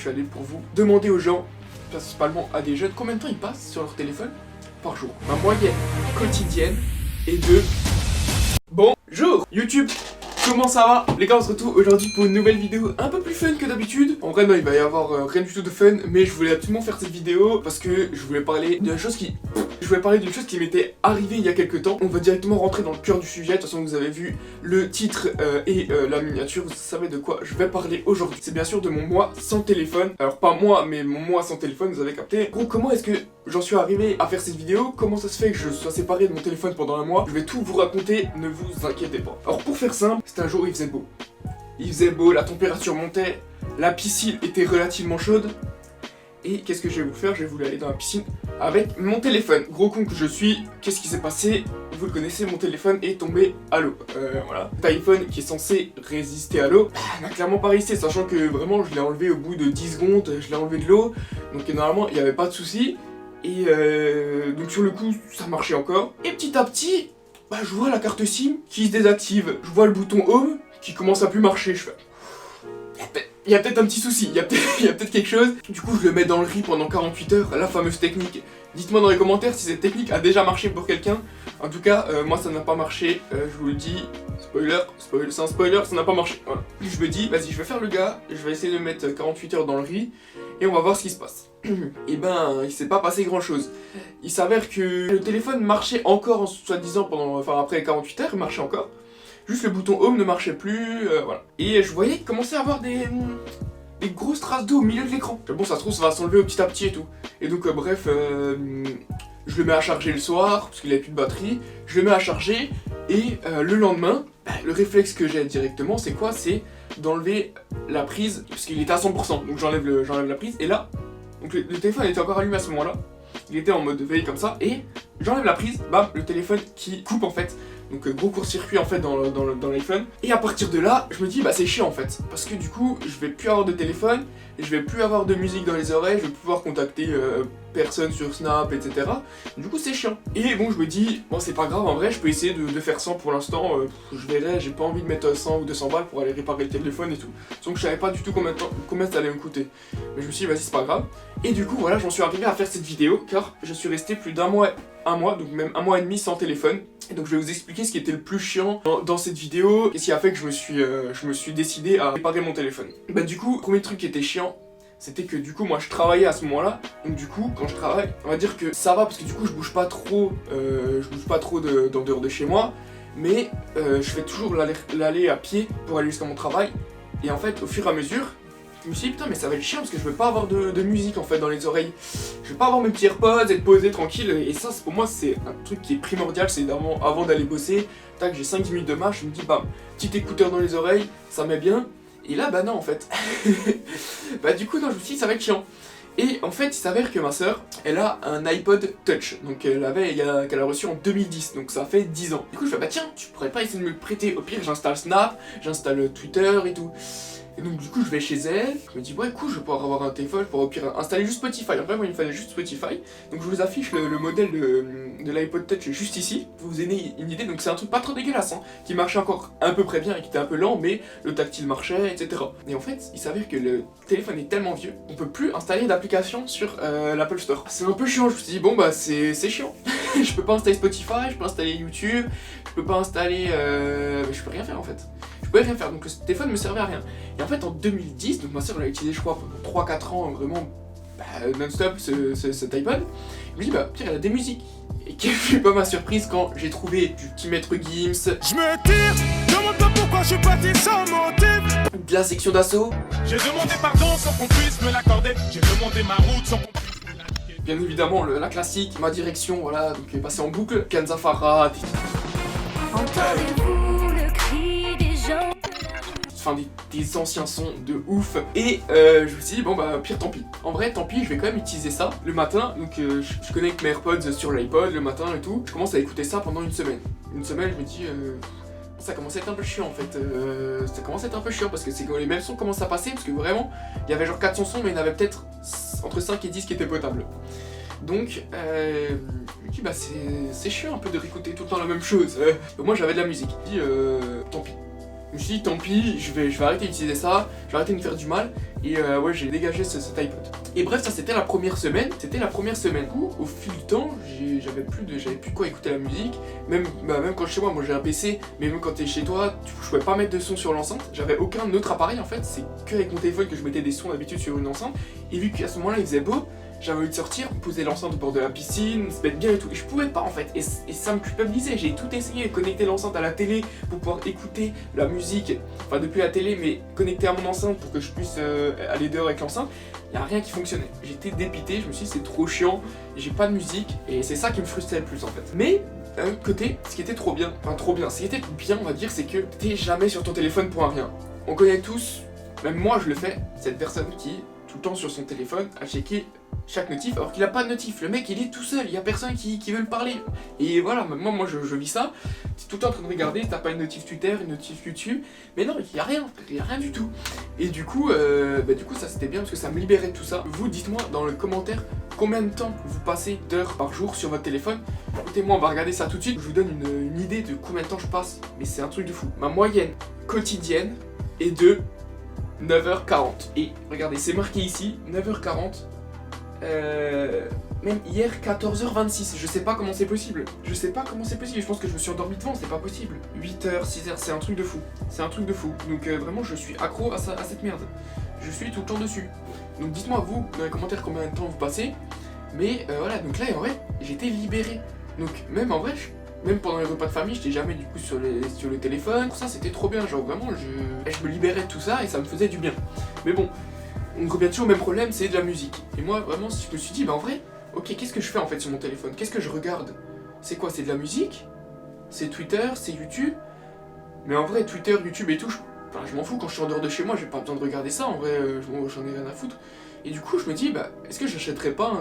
suis allé pour vous demander aux gens, principalement à des jeunes, combien de temps ils passent sur leur téléphone par jour. Ma moyenne quotidienne est de... Bonjour YouTube, comment ça va? Les gars, on se retrouve aujourd'hui pour une nouvelle vidéo un peu plus fun que d'habitude. En vrai non, il va y avoir rien du tout de fun, mais je voulais absolument faire cette vidéo parce que je voulais parler d'une chose qui... m'était arrivée il y a quelques temps. On va directement rentrer dans le cœur du sujet. De toute façon, vous avez vu le titre et la miniature, vous savez de quoi je vais parler aujourd'hui. C'est bien sûr de mon mois sans téléphone. Alors pas moi, mais mon mois sans téléphone, vous avez capté. Gros, comment est-ce que j'en suis arrivé à faire cette vidéo? Comment ça se fait que je sois séparé de mon téléphone pendant un mois? Je vais tout vous raconter, ne vous inquiétez pas. Alors pour faire simple, c'était un jour, il faisait beau. Il faisait beau, la température montait, la piscine était relativement chaude. Et qu'est-ce que je vais vous faire? Je vais voulu aller dans la piscine avec mon téléphone. Gros con que je suis, qu'est-ce qui s'est passé? Vous le connaissez, mon téléphone est tombé à l'eau. Voilà. Cet iPhone qui est censé résister à l'eau, n'a clairement pas résisté, sachant que vraiment je l'ai enlevé au bout de 10 secondes, je l'ai enlevé de l'eau. Donc normalement il n'y avait pas de souci. Et donc sur le coup ça marchait encore. Et petit à petit, je vois la carte SIM qui se désactive. Je vois le bouton Home qui commence à plus marcher. Je fais... il y a peut-être un petit souci, il y a peut-être quelque chose. Du coup je le mets dans le riz pendant 48 heures, la fameuse technique. Dites-moi dans les commentaires si cette technique a déjà marché pour quelqu'un. En tout cas, moi ça n'a pas marché, je vous le dis. Spoiler, c'est un spoiler, ça n'a pas marché. Voilà. Je me dis, vas-y, je vais faire le gars, je vais essayer de mettre 48 heures dans le riz et on va voir ce qui se passe. Et il s'est pas passé grand chose. Il s'avère que le téléphone marchait encore, en soi-disant, après 48 heures, il marchait encore. Juste le bouton Home ne marchait plus, voilà. Et je voyais qu'il commençait à avoir des grosses traces d'eau au milieu de l'écran. Bon, ça se trouve, ça va s'enlever petit à petit et tout. Et donc, bref, je le mets à charger le soir, parce qu'il avait plus de batterie. Je le mets à charger, et le lendemain, le réflexe que j'ai directement, c'est quoi? C'est d'enlever la prise, parce qu'il était à 100%. Donc j'enlève la prise, et là, donc le téléphone était encore allumé à ce moment-là. Il était en mode veille comme ça, et j'enlève la prise, bam, le téléphone qui coupe en fait. Donc gros court-circuit en fait dans l'iPhone. Et à partir de là, je me dis c'est chiant en fait. Parce que du coup, je vais plus avoir de téléphone, je vais plus avoir de musique dans les oreilles, je vais pouvoir contacter personne sur Snap, etc. Du coup c'est chiant. Et bon, je me dis, bon c'est pas grave, en vrai je peux essayer de faire 100 pour l'instant. Je verrai, j'ai pas envie de mettre 100 ou 200 balles pour aller réparer le téléphone et tout. Donc je savais pas du tout combien ça allait me coûter. Mais je me suis dit vas-y c'est pas grave. Et du coup voilà, j'en suis arrivé à faire cette vidéo car je suis resté plus d'un mois, donc même un mois et demi sans téléphone. Et donc je vais vous expliquer ce qui était le plus chiant dans cette vidéo et ce qui a fait que je me suis décidé à réparer mon téléphone. Du coup, le premier truc qui était chiant, c'était que du coup moi je travaillais à ce moment-là. Donc du coup quand je travaille, on va dire que ça va parce que du coup je bouge pas trop en dehors de chez moi. Mais je fais toujours l'aller à pied pour aller jusqu'à mon travail. Et en fait au fur et à mesure, je me suis dit putain mais ça va être chiant parce que je veux pas avoir de musique en fait dans les oreilles. Je veux pas avoir mes petits AirPods, être posé tranquille. Et ça pour moi c'est un truc qui est primordial, c'est avant d'aller bosser. Tac, j'ai 5-10 minutes de marche, je me dis petit écouteur dans les oreilles, ça met bien. Et là non en fait. Du coup non, je me suis dit ça va être chiant. Et en fait il s'avère que ma soeur, elle a un iPod Touch. Donc qu'elle a reçu en 2010, donc ça fait 10 ans. Du coup je fais tiens, tu pourrais pas essayer de me le prêter? Au pire j'installe Snap, j'installe Twitter et tout. Et donc du coup je vais chez elle, je me dis ouais cool, je vais pouvoir avoir un téléphone, je pourrais au pire installer juste Spotify. En vrai moi il me fallait juste Spotify. Donc je vous affiche le modèle de l'iPod Touch juste ici, pour vous donner une idée. Donc c'est un truc pas trop dégueulasse, qui marchait encore à peu près bien et qui était un peu lent, mais le tactile marchait, etc. Et en fait il s'avère que le téléphone est tellement vieux, on peut plus installer d'application sur l'Apple Store. C'est un peu chiant, je me suis dit c'est chiant. Je peux pas installer Spotify, je peux installer YouTube, je peux pas installer... je peux rien faire en fait. Je pouvais rien faire, donc le téléphone me servait à rien. Et en fait en 2010, donc ma soeur l'a utilisé je crois pendant 3-4 ans vraiment non-stop cet iPod. Je me dis pire elle a des musiques. Et quelle fut pas ma surprise quand j'ai trouvé du petit maître Gims. Je me tire, demande pas pourquoi je suis parti sans motif. De la section d'assaut. J'ai demandé pardon sans qu'on puisse me l'accorder. J'ai demandé ma route sans qu'on puisse me l'indiquer. Bien évidemment la classique, ma direction, voilà, donc passé en boucle. Kenza Farah. Entendez-vous le cri des gens? Enfin des anciens sons de ouf. Et je me suis dit pire tant pis. En vrai tant pis, je vais quand même utiliser ça le matin. Donc je connecte mes AirPods sur l'iPod le matin et tout. Je commence à écouter ça pendant une semaine. Une semaine je me dis ça commence à être un peu chiant en fait. Ça commence à être un peu chiant parce que c'est quand les mêmes sons commencent à passer. Parce que vraiment il y avait genre 400 sons mais il y en avait peut-être entre 5 et 10 qui étaient potables. Donc je me dis c'est chiant un peu de réécouter tout le temps la même chose. Moi j'avais de la musique. Je me dis tant pis. Je me suis dit tant pis, je vais arrêter d'utiliser ça, je vais arrêter de me faire du mal. Et ouais, j'ai dégagé cet iPod. Et bref, ça c'était la première semaine. Au fil du temps, j'avais plus quoi écouter la musique. Même quand chez moi j'ai un PC, mais même quand t'es chez toi, je pouvais pas mettre de son sur l'enceinte. J'avais aucun autre appareil en fait. C'est que avec mon téléphone que je mettais des sons d'habitude sur une enceinte. Et vu qu'à ce moment-là il faisait beau, j'avais envie de sortir, poser l'enceinte au bord de la piscine, se mettre bien et tout. Et je pouvais pas en fait. Et ça me culpabilisait. J'ai tout essayé, connecter l'enceinte à la télé pour pouvoir écouter la musique. Enfin, depuis la télé, mais connecter à mon enceinte pour que je puisse aller dehors avec l'enceinte. Y a rien qui fonctionnait. J'étais dépité, je me suis dit c'est trop chiant, j'ai pas de musique. Et c'est ça qui me frustrait le plus en fait. Mais d'un autre côté, ce qui était trop bien, ce qui était bien on va dire, c'est que t'es jamais sur ton téléphone pour un rien. On connaît tous, même moi je le fais, cette personne qui tout le temps sur son téléphone à checker chaque notif alors qu'il a pas de notif. Le mec il est tout seul, il y a personne qui veut le parler. Et voilà, moi je vis ça. T'es tout le temps en train de regarder, t'as pas une notif Twitter, une notif YouTube, mais non, il y a rien du tout. Et du coup ça c'était bien parce que ça me libérait de tout ça. Vous dites-moi dans les commentaires combien de temps vous passez d'heures par jour sur votre téléphone. Écoutez-moi, on va regarder ça tout de suite. Je vous donne une idée de combien de temps je passe, mais c'est un truc de fou. Ma moyenne quotidienne est de 9h40. Et regardez, c'est marqué ici, 9h40. Même hier 14h26, je sais pas comment c'est possible. Je pense que je me suis endormi devant, c'est pas possible. 8h, 6h, c'est un truc de fou. Donc vraiment je suis accro à cette merde. Je suis tout le temps dessus. Donc dites-moi vous dans les commentaires combien de temps vous passez. Mais voilà, donc là en vrai j'étais libéré. Donc même en vrai, même pendant les repas de famille, j'étais jamais du coup sur le téléphone. Pour ça c'était trop bien, genre vraiment je me libérais de tout ça et ça me faisait du bien. Mais bon, on revient toujours au même problème, c'est de la musique. Et moi vraiment je me suis dit, bah en vrai, ok, qu'est-ce que je fais en fait sur mon téléphone? Qu'est-ce que je regarde? C'est quoi? C'est de la musique? C'est Twitter? C'est YouTube? Mais en vrai, Twitter, YouTube et tout, je m'en fous, quand je suis en dehors de chez moi, j'ai pas besoin de regarder ça, en vrai, j'en ai rien à foutre. Et du coup, je me dis, bah, est-ce que j'achèterais pas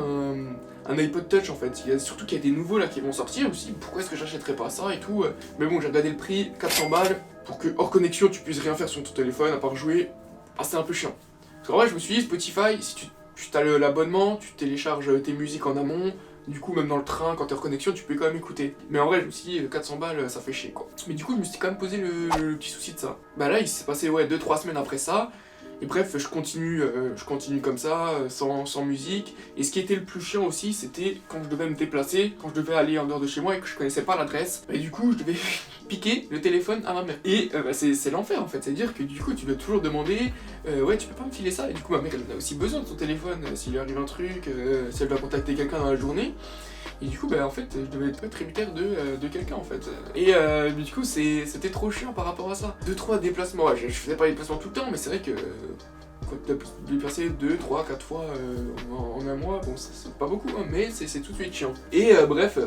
un iPod Touch en fait? Surtout qu'il y a des nouveaux là qui vont sortir, je me suis dit, pourquoi est-ce que j'achèterais pas ça et tout. Mais bon, j'ai regardé le prix, 400 balles, pour que hors connexion tu puisses rien faire sur ton téléphone à part jouer. Ah, c'est un peu chiant. Parce qu'en vrai, je me suis dit, Spotify, si tu as l'abonnement, tu télécharges tes musiques en amont. Du coup, même dans le train, quand t'es en connexion, tu peux quand même écouter. Mais en vrai, je me suis dit, 400 balles, ça fait chier, quoi. Mais du coup, je me suis quand même posé le petit souci de ça. Bah là, il s'est passé, 2-3 semaines après ça. Et bref, je continue comme ça, sans musique. Et ce qui était le plus chiant aussi, c'était quand je devais me déplacer, quand je devais aller en dehors de chez moi et que je connaissais pas l'adresse. Et du coup, je devais piquer le téléphone à ma mère. Et c'est l'enfer en fait, c'est-à-dire que du coup, tu dois toujours demander, ouais, tu peux pas me filer ça? Et du coup, ma mère, elle a aussi besoin de son téléphone, s'il lui arrive un truc, si elle doit contacter quelqu'un dans la journée. Et du coup, en fait, je devais être tributaire de quelqu'un en fait. Et du coup, c'était trop chiant par rapport à ça. 2-3 déplacements, ouais, je faisais pas les déplacements tout le temps, mais c'est vrai que quand tu as déplacé 2, 3, 4 fois en un mois, bon, c'est pas beaucoup, hein, mais c'est tout de suite chiant. Et bref,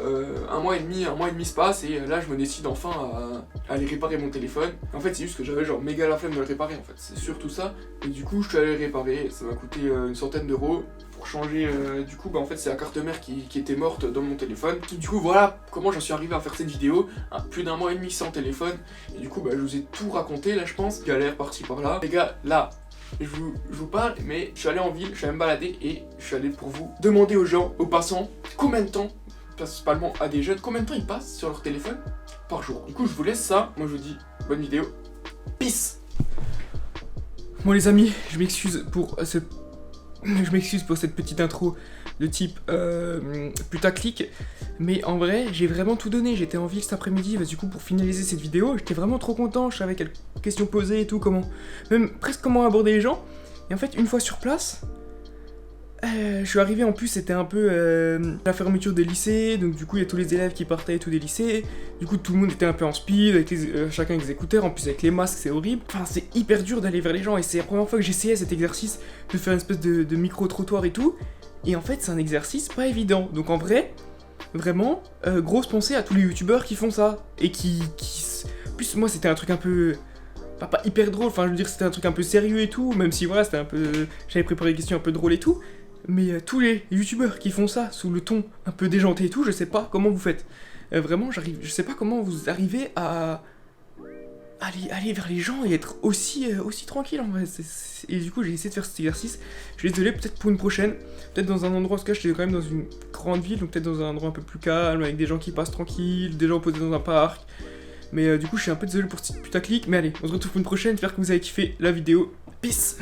un mois et demi se passe, et là, je me décide enfin à aller réparer mon téléphone. En fait, c'est juste que j'avais genre méga la flemme de le réparer, en fait. C'est surtout ça. Et du coup, je suis allé le réparer, ça m'a coûté une centaine d'euros. Pour changer, du coup, en fait, c'est la carte mère qui était morte dans mon téléphone. Du coup, voilà comment j'en suis arrivé à faire cette vidéo. Plus d'un mois et demi sans téléphone. Et du coup, je vous ai tout raconté, là, je pense. Galère par-ci par-là. Les gars, là, je vous parle, mais je suis allé en ville, je suis allé me balader et je suis allé pour vous demander aux gens, aux passants, combien de temps, principalement à des jeunes, combien de temps ils passent sur leur téléphone par jour. Du coup, je vous laisse ça. Moi, je vous dis bonne vidéo. Peace. Bon, les amis, je m'excuse pour cette petite intro de type putaclic, mais en vrai j'ai vraiment tout donné. J'étais en ville cet après-midi, du coup pour finaliser cette vidéo, j'étais vraiment trop content, je savais quelles questions poser et tout, presque comment aborder les gens. Et en fait une fois sur place, je suis arrivé, en plus c'était un peu la fermeture des lycées, donc du coup il y a tous les élèves qui partaient et tout des lycées, du coup tout le monde était un peu en speed, avec chacun avec des écouteurs, en plus avec les masques c'est horrible, enfin c'est hyper dur d'aller vers les gens, et c'est la première fois que j'essayais cet exercice de faire une espèce de micro-trottoir et tout, et en fait c'est un exercice pas évident, donc en vrai, vraiment, grosse pensée à tous les youtubeurs qui font ça, et qui... plus moi c'était un truc un peu... Pas hyper drôle, enfin je veux dire c'était un truc un peu sérieux et tout, même si voilà c'était un peu... J'avais préparé des questions un peu drôles et tout, mais tous les youtubeurs qui font ça sous le ton un peu déjanté et tout, je sais pas comment vous faites. Vraiment, je sais pas comment vous arrivez à aller vers les gens et être aussi tranquille en vrai. Et du coup, j'ai essayé de faire cet exercice. Je suis désolé, peut-être pour une prochaine. Peut-être dans un endroit, parce que j'étais quand même dans une grande ville, donc peut-être dans un endroit un peu plus calme, avec des gens qui passent tranquilles, des gens posés dans un parc. Mais du coup, je suis un peu désolé pour ce petit putaclic. Mais allez, on se retrouve pour une prochaine. J'espère que vous avez kiffé la vidéo. Peace!